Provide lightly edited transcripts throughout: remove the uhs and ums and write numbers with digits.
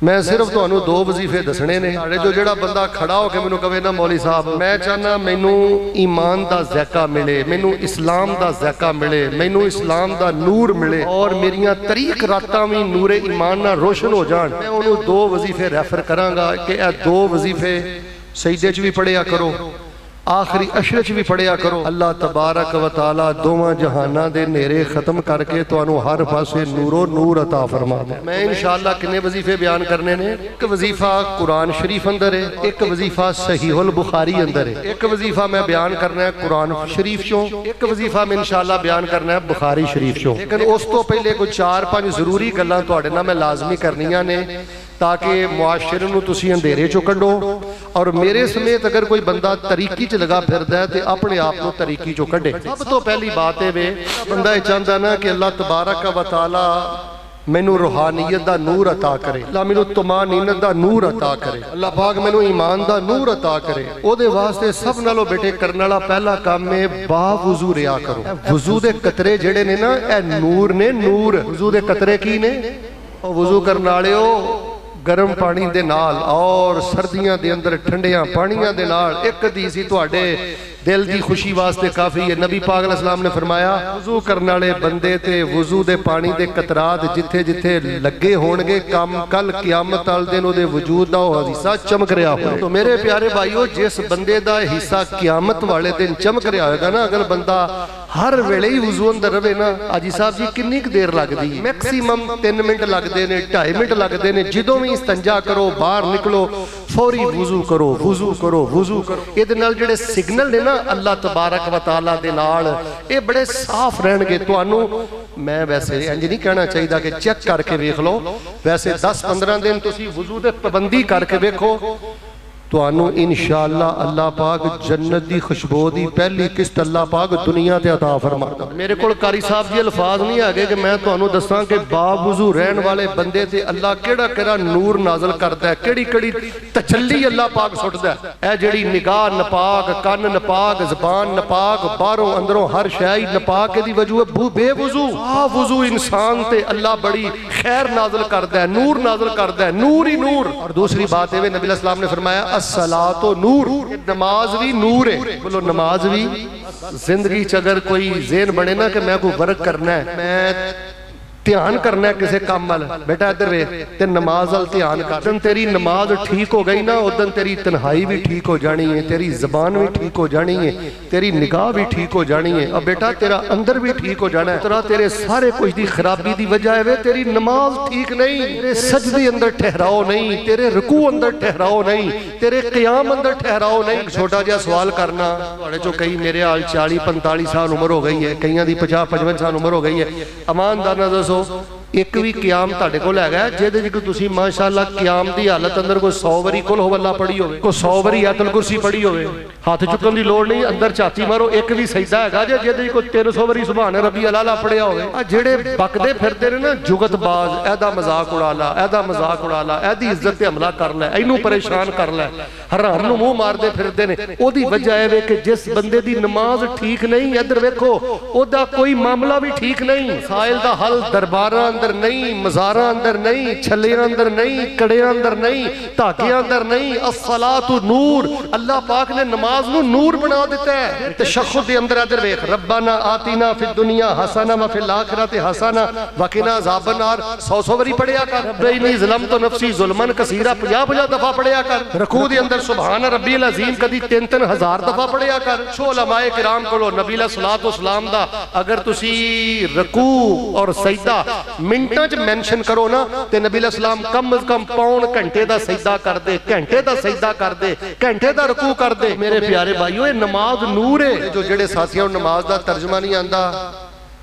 میں صرف تانوں دو وظیفے دسنے نے جو جڑا بندہ کھڑا ہو کے مینوں کہے نا مولوی صاحب میں چاہنا مینوں ایمان دا ذائقہ ملے، مینوں اسلام دا ذائقہ ملے، مینوں اسلام دا نور ملے اور میریاں طریق راتاں وی نور ایمان نہ روشن ہو جان، میں انہوں دو وظیفے ریفر کراں گا کہ اے دو وظیفے سجدے چ بھی پڑھیا کرو، آخری عشر چ بھی پڑھیا کرو۔ اللہ تبارک و تعالی دوواں جہاناں دے نیرے ختم کر کے تانوں ہر پاسے نور و نور عطا فرما دے۔ میں انشاءاللہ کنے وظیفے بیان کرنے نے، ایک وظیفہ قرآن شریف اندر ہے، ایک وظیفہ صحیح البخاری اندر ہے، ایک وظیفہ میں بیان کرنا ہے قرآن شریف چوں، ایک وظیفہ میں انشاءاللہ بیان کرنا ہے بخاری شریف چوں۔ لیکن اس تو پہلے کوئی 4-5 ضروری گلاں تواڈے نال میں لازمی کرنیاں نے تاکہ معاشرے نو تسی اندھیرے چوں کڈو اور میرے سمیت اگر کوئی بندہ طریقی چ لگا پھردا ہے تے اپنے آپ کو طریقی چوں کڈے۔ سب تو پہلی بات ہے وے بندہ یہ چاہندا نا کہ اللہ تبارک و تعالی مینوں روحانیت دا نور عطا کرے، اللہ مینوں طمانینت دا نور عطا کرے، اللہ پاک مینوں ایمان دا نور عطا کرے۔ او دے واسطے سب نالوں بیٹے کرنے والا پہلا کام ہے با وضو ریا کرو۔ وضو دے قطرے جڑے نے نا اے نور نے، نور وضو دے قطرے کی نے؟ او وضو کرن والےو گرم پانی دے نال اور سردیاں دے اندر ٹھنڈیاں پانیاں دے نال، ایک حدیث تواڈے دل دی خوشی واسطے کافی ہے۔ نبی پاک علیہ السلام نے فرمایا وضو کرنے والے بندے تے وضو دے پانی دے قطرات جتھے جتھے لگے ہون گے کم کل قیامت والے دن دے وجود دا حصہ چمک رہا ہوئے۔ تو میرے پیارے بھائیو جس بندے دا حصہ قیامت والے دن چمک رہا ہوئے گا نا، اگر بندہ ہر ویلے ہی وضو اندر رہے نا، حاجی صاحب جی کنی دیر لگ دی؟ میکسیمم 3 منٹ لگ دے نے، 2.5 منٹ لگ دے نے۔ جدوں بھی استنجا کرو باہر نکلو فوری وضو کرو، وضو کرو، وضو کرو۔ یہ دے نال جڑے سگنل نے نا اللہ تبارک و تعالی دے نال اے بڑے صاف رہن گے۔ تانوں میں ویسے انج نہیں کہنا چاہیے کہ چیک کر کے ویکھ لو، ویسے 10-15 دن تسی وضو دے پابندی کر کے ویکھو، تانوں انشاءاللہ اللہ پاک جنت دی خوشبو دی پہلی قسط اللہ پاک دنیا تے عطا فرما دے۔ میرے کول قاری صاحب جی الفاظ نہیں آگے کہ میں تانوں دساں کہ با وضو رہن والے بندے تے اللہ کیڑا کیڑا نور نازل کردا ہے، کیڑی کیڑی تچلی اللہ پاک سٹدا ہے۔ اے جڑی نگاہ نپاک، کان نپاک، زبان نپاک، باہروں اندروں ہر شے نپاک دی وجہ بے وضو وضو انسان تے اللہ بڑی خیر نازل کردا ہے، نور نازل کردا ہے، نور ہی نور۔ اور دوسری بات ہے نبی علیہ السلام نے فرمایا الصلاۃ نور، نماز بھی نور ہے۔ بولو نماز بھی۔ زندگی چ اگر کوئی ذہن بنے نا کہ میں کوئی ورک کرنا ہے، میں دھیان کرنا ہے کسے کام وال، بیٹا ادھر ویکھ تے نماز وال دھیان کر۔ جدوں تیری نماز ٹھیک ہو گئی نا ادن تیری تنہائی بھی ٹھیک ہو جانی ہے، تیری زبان بھی ٹھیک ہو جانی ہے، تیری نگاہ بھی ٹھیک ہو جانی ہے، اور بیٹا تیرا اندر بھی ٹھیک ہو جانا ہے۔ تیرے سارے کچھ دی خرابی دی وجہ ہے تیری نماز ٹھیک نہیں، تیرے سجدے اندر ٹھہراؤ نہیں، تیرے رکوع اندر ٹھہراؤ نہیں، تیرے قیام اندر ٹھہراؤ نہیں۔ ایک چھوٹا جہا سوال کرنا، تھوڑے چوں کئی میرے حال 40-45 سال عمر ہو گئی ہے، کئیاں دی 50-55 سال عمر ہو گئی ہے، ایماندار نال دسو ایک بھی قیام تاڑے کو لے گیا جے دے کو تسی ماشاءاللہ قیام دی حالت اندر کوئی 100 وری کل ہو اللہ پڑھی ہوئے، کوئی 100 وری آیت الکرسی پڑھی ہوئے، ہاتھ چکن دی لوڑ نہیں، اندر چاتی مارو ایک بھی سجدہ ہے گا جے دے کو 300 وری سبحان ربی العالی پڑھیا ہوئے۔ جڑے بکدے پھردے نے نا جگت باز، ایدا مذاق اڑا لا، ایدا مذاق اڑا لا، ایدی عزت تے حملہ کر لے، اینوں پریشان کر لے، حرام نو منہ مار دے پھردے نے۔ او دی وجہ ہے کہ جس بندے دی نماز ٹھیک نہیں، ادھر ویکھو او دا کوئی معاملہ بھی ٹھیک نہیں، مسائل دا حل درباراں اندر نہیں، مزاراں اندر نہیں، چھلیاں اندر نہیں، کڑیاں اندر نہیں، دھاگیاں اندر نہیں۔ الصلاۃ نور، اللہ پاک نے نماز نو نور بنا دیتا ہے۔ تشہد دے اندر ادھر ویکھ ربنا آتنا فی الدنیا حسنہ وفی الآخرۃ حسنہ وقنا عذاب النار 100 وری پڑھیا کر۔ رب انی ظلمت نفسی ظلما کثیرا 50 دفعہ پڑھیا کر۔ رکوع دے اندر سبحان ربی العظیم کدی 3-3000 دفعہ پڑھیا کر۔ چھو علماء کرام کولو نبی علیہ الصلوۃ والسلام دا اگر تسی رکوع اور سجدہ منٹاں چ مینشن کرو نا تے نبی علیہ السلام کم از کم پون گھنٹے دا سجدہ کر دے، گھنٹے دا سجدہ کر دے، گھنٹے دا رکوع کر دے۔ میرے پیارے بھائیو نماز نور ہے۔ جو جڑے ساتھیوں نماز دا ترجمہ نہیں آندا،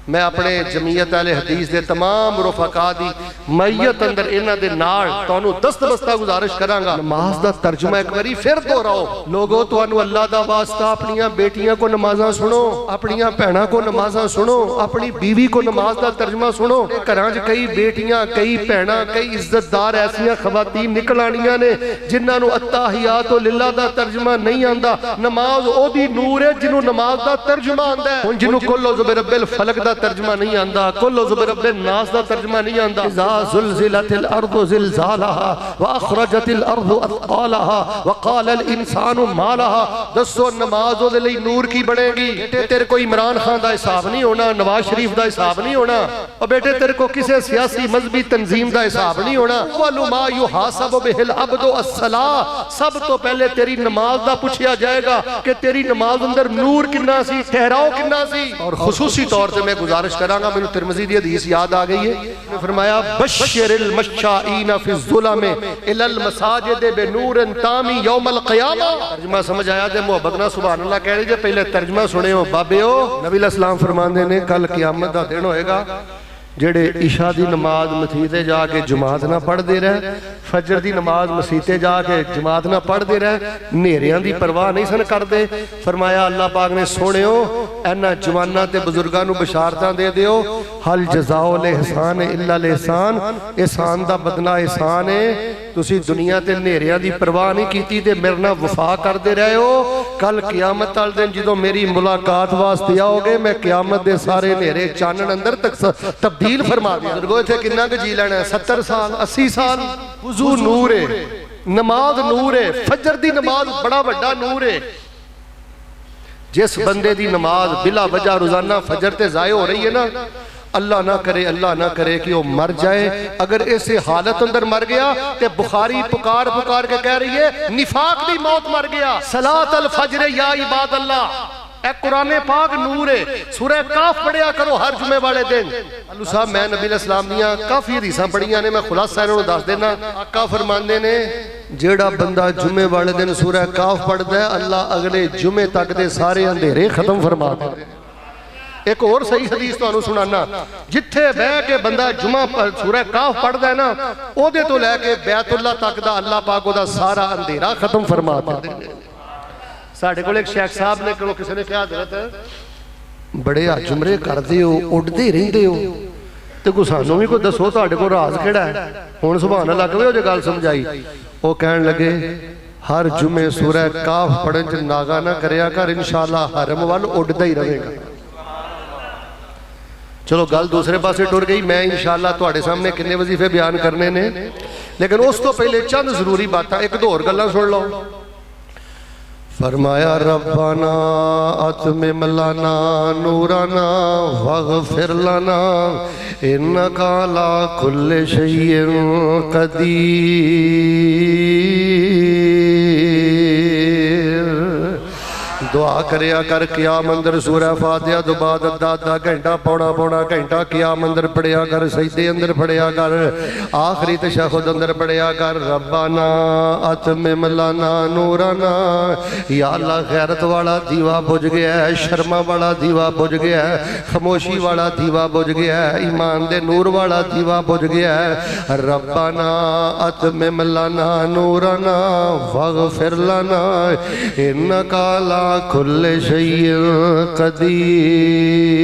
میں اپنے جمعیت اہل حدیث دے تمام رفقا دی میت اندر انہاں دے نال تانوں دست بستہ گزارش کراں گا نماز دا ترجمہ ایک باری پھر دہراؤ۔ لوگو تانوں اللہ دا واسطہ اپنیاں بیٹیاں کو نمازاں سنو، اپنیاں بہناں کو نمازاں سنو، اپنی بیوی کو نماز دا ترجمہ سنو۔ گھراں وچ کئی بیٹیاں، کئی بہناں، کئی عزت دار ایسیاں خواتین نکل آنیاں نے جنہاں نوں التحیات للہ دا ترجمہ نہیں آندا۔ نماز او دی نور ہے جنوں نماز دا ترجمہ آندا ہے۔ ہن جنوں کل اعوذ برب الفلق دا دا ترجمہ نہیں آندا، قل اعوذ برب الناس دا ترجمہ نہیں آندا، اذا زلزلت الارض زلزالها واخرجت الارض اثقالها وقال الانسان ما لها۔ دسو نماز دے لئی نور کی بنے گی؟ بیٹے تیرے کو عمران خان دا حساب نہیں ہونا، نواز شریف دا حساب نہیں ہونا، اور بیٹے تیرے کو کسی سیاسی مذہبی تنظیم دا حساب نہیں ہونا۔ اول ما یحاسب بہ العبد الصلاۃ، سب تو پہلے تیری نماز دا پوچھیا جائے گا کہ تیری نماز اندر نور کنا سی، ٹھہراؤ کنا سی۔ اور خصوصی طور سے میں گزارش کراں گا، میں ترمذی دی حدیث یاد آ گئی ہے، نے فرمایا بشر المشائین فی الظلم الی المساجد بنور تامی یوم القیامہ۔ ترجمہ سمجھ آیا تے محبت نہ سبحان اللہ کہہ رہے جے پہلے ترجمہ سنے ہو بابے ہو۔ نبی علیہ السلام فرماندے نے کل قیامت دا دن ہوئے گا جڑے عشاء دی نماز مسیتے جا کے جماعت نہ پڑھ دے رہے، فجر دی نماز مسیتے جا کے جماعت نہ پڑھ دے رہے، نیریاں دی پرواہ نہیں سن کر دے۔ فرمایا اللہ پاک نے سونے ہو اینا جوانہ تے بزرگاں نو بشارتاں دے دیو، حل جزاؤ الاحسان الا الاحسان، احسان دا بدلہ احسان ہے، تسی دنیا تے نیریاں دی پرواہ نہیں کیتی تے میرے نال وفا کر دے رہے ہو، کل قیامت والے دن جدوں میری ملاقات واسطے آؤ گے میں قیامت دے سارے نیرے چانن اندر تک تبدیل فرما دیا۔ بزرگو اتھے کنہ کے جی لینا ہے، 70 سال 80 سال، وضو نور ہے، نماز نور ہے، فجر دی نماز بڑا بڑا نور ہے۔ جس بندے دی نماز بلا وجہ روزانہ فجر تے ضائع ہو رہی ہے نا، اللہ نہ کرے کہ وہ مر جائے، اگر ایسے حالت اندر مر گیا تے بخاری پکار پکار کے کہہ رہی ہے نفاق دی موت مر گیا۔ صلاۃ الفجر یا عباد اللہ، اے قرآن پاک نور ہے، سورہ کاف پڑھیا کرو ہر جمعے والے دن۔ اللہ صاحب میں نبی علیہ السلام دیاں کافی حدیثاں پڑھیاں نے، میں خلاصہ انہوں دس دینا۔ آقا فرماندے نے جیڑا بندہ جمعے والے دن سورہ کاف پڑھتا ہے اللہ اگلے جمعے تک دے سارے اندھیرے ختم فرما دے۔ ایک اور صحیح حدیث تو انہوں سنانا، جتھے بے کے بندہ جمعہ پر سورہ کاف پڑھ دے نا، او دے تو لے کے بیت اللہ تک دا اللہ پاک دا سارا اندھیرا ختم فرما دے۔ ساڑھے کو ایک شیخ صاحب نے کہو کسی نے کیا حضرت بڑے جمرے کر دے ہو اٹھ دے رہن دے ہو تو کو سانوں بھی کو دسو تاڑے کو راز کیڑا ہے؟ ہون سبحان اللہ کہوے ہو جو گال سمجھائی، وہ کہن لگے ہر جمعے سورہ کاف پڑھن جو ناغا نہ کریا کر انشاءاللہ حرم وال اٹھ دے ہی رہے گا۔ چلو گل دوسرے پاسے ٹور گئی، میں انشاءاللہ تواڈے سامنے کنے وظیفے بیان کرنے نے، لیکن اس تو پہلے چند ضروری باتاں ایک دو اور گلاں سن لو۔ فرمایا ربنا اتمم لنا نورنا واغفر لنا انکا علی کل شیء قدیر۔ دعا کریا کر قیام اندر سورہ فاتحہ دو بعد آدھا گھنٹہ پونا گھنٹہ قیام اندر پڑھیا کر، سجدے اندر پڑھیا کر، آخری تشہد اندر پڑھیا کر ربنا اتمم لنا نورنا۔ یا اللہ غیرت والا دیوا بجھ گیا ہے، شرما والا دیوا بجھ گیا ہے، خاموشی والا دیوا بجھ گیا ہے، ایمان دے نور والا دیوا بجھ گیا ہے۔ ربنا اتمم لنا نورنا واغفر لنا انکا علی کل شیء قدیر۔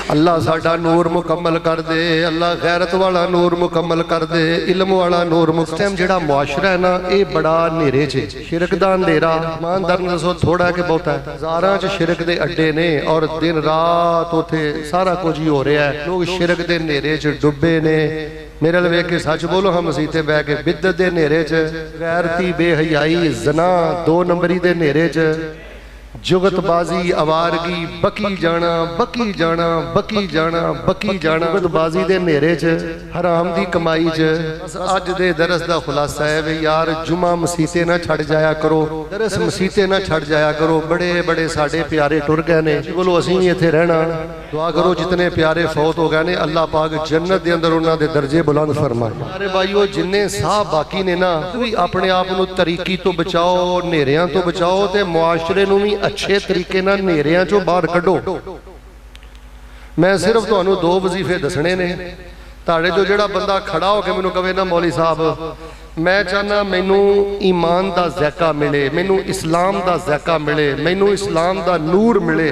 اللہ ساڑھا نور مکمل کر دے، اللہ غیرت والا نور مکمل کر دے، علم والا نور مکمل۔ جڑا معاشرہ ہے نا اے بڑا نیرے چھے، شرک دا اندھیرا ایماندار نسو تھوڑا کے بہت ہے، زاراں چ شرک دے اڈے نے اور دن رات ہوتے سارا کچھ ہی ہو رہا ہے، لوگ شرک دے نیرے چ ڈبے نے۔ میرے لئے کہ سچ بولو ہم مسیتے بے کے بدت دے نیرے چ، غیرتی بے حیائی زنا 2 نمبری دے نیرے چ، جگت بازی آوارگی بکی جانا بکی جانا بکی جانا بکی جانا، جگت بازی دے نیرے چ، حرام دی کمائی چ۔ آج دے درس دا خلاصہ ہے وے یار جمعہ مسیتے نہ چھڑ جایا کرو، درس مسیتے نہ چھڑ جایا کرو، بڑے بڑے ساڑھے پیارے ٹر گئے نے، بولو اسیں یہ تھے رہنا، دعا کرو جتنے پیارے فوت ہو گئے نے اللہ پاک جنت دے اندر انہاں دے درجے بلند فرمائے۔ میرے بھائیو جننے صاحب باقی نے نا اپنے آپ نو طریقی تو بچاؤ، نیریاں تو بچاؤ تے معاشرے نو بھی اچھے طریقے نہ نیریاں چو باہر کڈو۔ میں صرف تو انہوں 2 وظیفے دسنے نے، تاڑے جو جڑا بندہ کھڑا ہو کے میں نو کہے نا مولی صاحب میں چاہنا میں نو ایمان دا ذائقہ ملے، میں نو اسلام دا ذائقہ ملے، میں نو اسلام دا نور ملے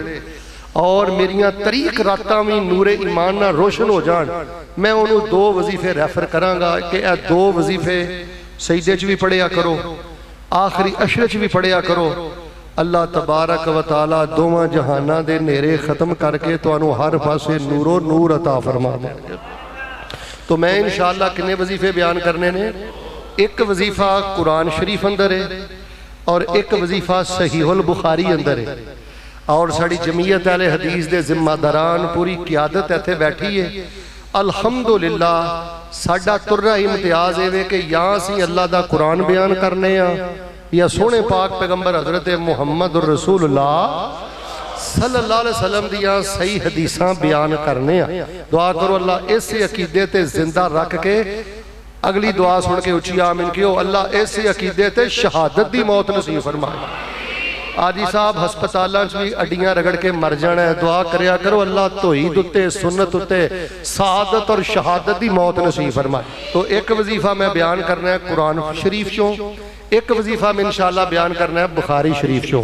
اور میریاں طریق راتاں بھی نور ایمان نہ روشن ہو جان، میں انہوں 2 وظیفے ریفر کروں گا کہ اے 2 وظیفے سجدے چ بھی پڑھیا کرو، آخری عشر چ بھی پڑھیا کرو، اللہ تبارک و تعالی دوواں جہاناں دے نیرے ختم کر کے تانوں ہر پاسے نورو نور عطا فرما دے. تو میں انشاءاللہ کنے وظیفے بیان کرنے نے. ایک وظیفہ قرآن شریف اندر ہے اور ایک وظیفہ صحیح البخاری اندر ہے. اور ساڑی جمعیت اہل حدیث دے ذمہ داران پوری قیادت ایتھے بیٹھی ہے. الحمدللہ ساڈا ترہ امتیاز ہے کہ یہاں سی اللہ دا قرآن بیان کرنے ہیں یا سونے پاک پیغمبر حضرت محمد رسول اللہ صلی اللہ علیہ وسلم دیاں صحیح حدیثاں بیان کرنے ہیں. دعا کرو اللہ اس عقیدے تے زندہ رکھ کے اگلی دعا سن کے اچھی آمین کیو. اللہ اس عقیدے تے شہادت دی موت نصیب فرمائے. آجی صاحب ہسپتالاں بھی اڈیاں رگڑ کے مر جانا ہے. دعا کریا کرو اللہ توحید اتے سنت اتے سعادت اور شہادت دی موت نصیب فرمائے. تو ایک وظیفہ میں بیان کرنا ہے قرآن شریف چوں, ایک وظیفہ میں انشاءاللہ بیان کرنا ہے بخاری شریف چوں.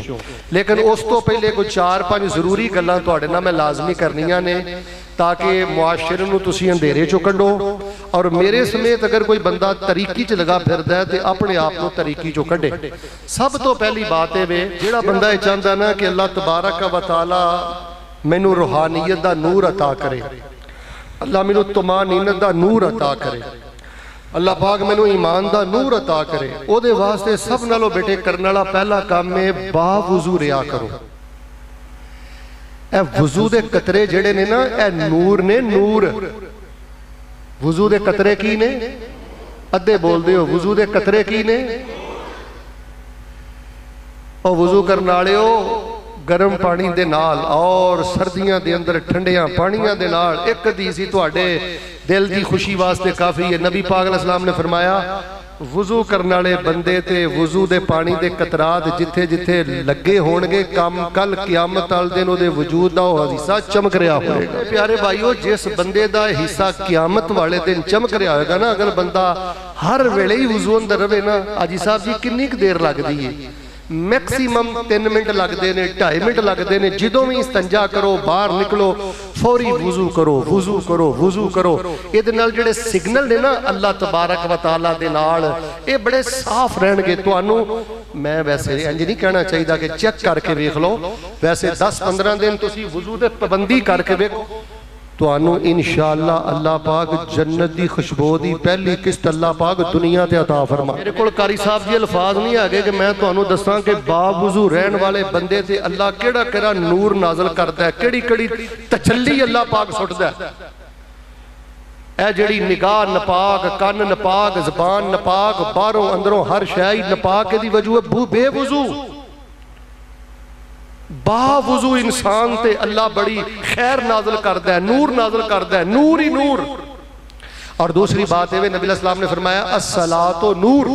لیکن اس تو پہلے کوئی 4-5 ضروری گلاں تواڈے نال میں لازمی کرنیاں نے تاکہ معاشرے نوں تسی اندھیرے چوں کڈو اور میرے سمیت اگر کوئی بندہ طریقی چ لگا پھردا ہے تے اپنے آپ نوں طریقی چوں کڈے. سب تو پہلی بات ہے جیڑا بندہ یہ چاہندا نا کہ اللہ تبارک و تعالی مینوں روحانیت دا نور عطا کرے, اللہ مینوں طمانینت دا نور عطا کرے, اللہ پاک مینوں ایمان دا نور عطا کرے. او دے واسطے سب نالوں بیٹے کرنے والا پہلا کام ہے با وضو ریا کرو. اے وضو دے قطرے جڑے نے نا اے نور نے نور. وضو دے قطرے کی نے ادھے بول دے ہو وضو دے قطرے کی نے او وضو کرنے والے ہو گرم پانی دے نال اور سردیاں دے اندر ٹھنڈیاں پانیاں دے نال. ایک حدیث تواڈے دل دی خوشی واسطے کافی ہے. نبی پاک علیہ السلام نے فرمایا وضو کرنے والے بندے تے وضو دے پانی دے قطرات جتھے جتھے لگے ہون گے کم کل قیامت والے دن او دے وجود دا او حصہ چمک رہا ہوئے گا. پیارے بھائیو جس بندے دا حصہ قیامت والے دن چمک رہا ہوئے گا نا, اگر بندہ ہر ویلے ہی وضو اندر رہے نا, آجی صاحب جی کنی کی دیر لگ دی ہے میکسیمم 3 منٹ لگ دینے 2.5 منٹ لگ دینے. جدوں میں استنجا کرو باہر نکلو فوری وضو کرو وضو کرو وضو کرو. یہ دنال جڑے سگنل نے نا اللہ تبارک و تعالیٰ دے نال یہ بڑے صاف رہن گے. تو انو میں ویسے انج نہیں کہنا چاہیے کہ چیک کر کے ویکھ لو, ویسے 10-15 دن تسی وضو دے پابندی کر کے ویکھو تو انو انشاءاللہ اللہ پاک جنت دی خوشبو دی پہلی قسط اللہ پاک دنیا تے عطا فرما. میرے کول قاری صاحب جی الفاظ نہیں آگے کہ میں تو انو دستاں کہ با وضو رہن والے بندے تے اللہ کیڑا کیڑا نور نازل کرتا ہے, کیڑی کیڑی تچلی اللہ پاک سٹدا ہے. اے جڑی نگاہ نپاک, کان نپاک, زبان نپاک, باہروں اندروں ہر شے نپاک دی وجہ بے وضو با وضو انسان تے اللہ بڑی خیر نازل کردہ ہے, نور نازل کردہ ہے, نور ہی نور. اور دوسری بات ہے نبی علیہ السلام نے فرمایا الصلاۃ نور,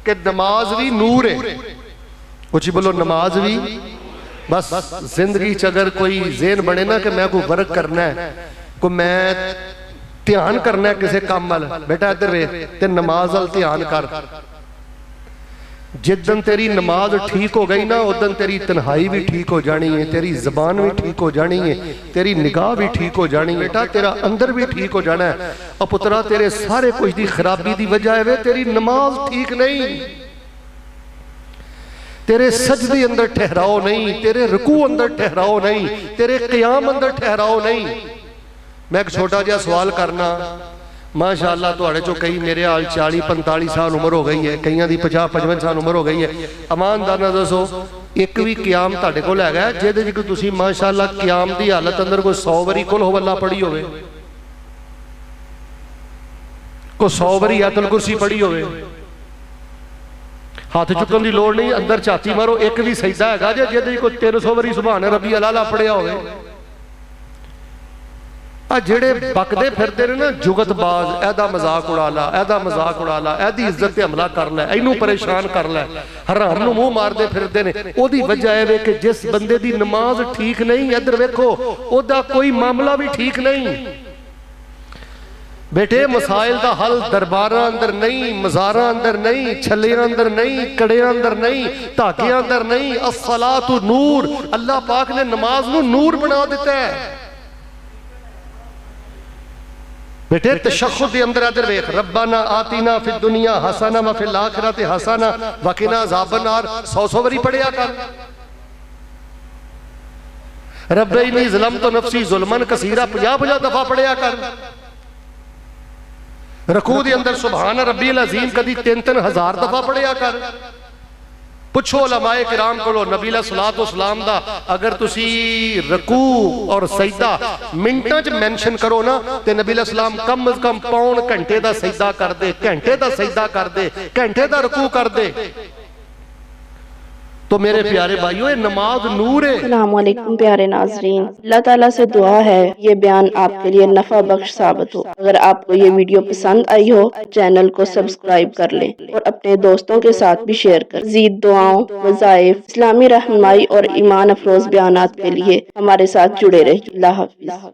کہ نماز بھی نور ہے. کچھ بولو نماز بھی. بس زندگی اگر کوئی ذہن بنے نا کہ میں کوئی ورک کرنا ہے, کوئی میں دھیان کرنا ہے کسے کام وال, بیٹا ادھر وے تے نماز وال دھیان کر. جدن تیری نماز ٹھیک ہو گئی نا ادن تیری تنہائی بھی ٹھیک ہو جانی ہے, تیری زبان بھی ٹھیک ہو جانی ہے, تیری نگاہ بھی ٹھیک ہو جانی ہے, بیٹا تیرا اندر بھی ٹھیک ہو جانا ہے. اور پترہ تیرے سارے کچھ دی خرابی دی وجہ ہے تیری نماز ٹھیک نہیں, تیرے سجدے اندر ٹھہراؤ نہیں, تیرے رکوع اندر ٹھہراؤ نہیں, تیرے قیام اندر ٹھہراؤ نہیں. میں ایک چھوٹا جا سوال کرنا, ماشاءاللہ تو اڑے چو کئی میرے آل 40-45 سال عمر ہو گئی ہے, کئیاں دی 50-55 سال عمر ہو گئی ہے. امان دانا دسو ایک بھی قیام تاڑے کو لے گیا جے دے جی کہ تسی ماشاءاللہ قیام دی حالت اندر کوئی 100 وری کل ہو اللہ پڑھی ہوئے, کوئی 100 وری آیت الکرسی پڑھی ہوئے, ہاتھ چکن دی لوڑ نہیں, اندر چاتی مارو ایک بھی سجدہ ہے گا جے دے جی کوئی 300 وری سبحان ربی العالی پڑھیا ہوئے. جڑے بکدے پھردے نے نا جگت باز, ایدہ مذاق اڑالا, ایدہ مذاق اڑالا, ایدی عزت عملہ کر لے, اینو پریشان کر لے, حرام نو منہ مار دے پھردے نے. او دی وجہ ہے کہ جس بندے دی نماز ٹھیک نہیں, ادھر ویکھو او دا کوئی معاملہ بھی ٹھیک نہیں. بیٹے مسائل دا حل درباراں اندر نہیں, مزاراں اندر نہیں, چھلیاں اندر نہیں, کڑیاں اندر نہیں, تاکیاں اندر نہیں. الصلاۃ نور, اللہ پاک نے نماز نو نور بنا دیتا ہے. بیٹے تشہد دے اندر ادھر ویکھ، ربنا آتینا فی الدنیا حسنہ وفی الاخرۃ حسنہ وقنا عذاب النار 100 واری پڑھیا کر۔ رب انی ظلمت نفسی ظلما کثیرا 50 دفعہ پڑھیا کر۔ رکوع دے اندر سبحان ربی العظیم کدی 3,000 دفعہ پڑھیا کر۔ پوچھو علماء کرام کو، نبی علیہ الصلوۃ والسلام دا اگر تسی رکوع اور سجدہ منٹاں چ مینشن کرو نا تے نبی علیہ السلام کم از کم پون گھنٹے دا سجدہ کر دے، گھنٹے دا سجدہ کر دے، گھنٹے دا رکوع کر دے۔ تو میرے پیارے بھائیو یہ نماز نور ہے۔ السلام علیکم پیارے ناظرین، اللہ تعالیٰ سے دعا ہے یہ بیان آپ کے لیے نفع بخش ثابت ہو۔ اگر آپ کو یہ ویڈیو پسند آئی ہو چینل کو سبسکرائب کر لیں اور اپنے دوستوں کے ساتھ بھی شیئر کر۔ مزید دعاؤں، وظائف، اسلامی رہنمائی اور ایمان افروز بیانات کے لیے ہمارے ساتھ جڑے رہیں۔ اللہ حافظ۔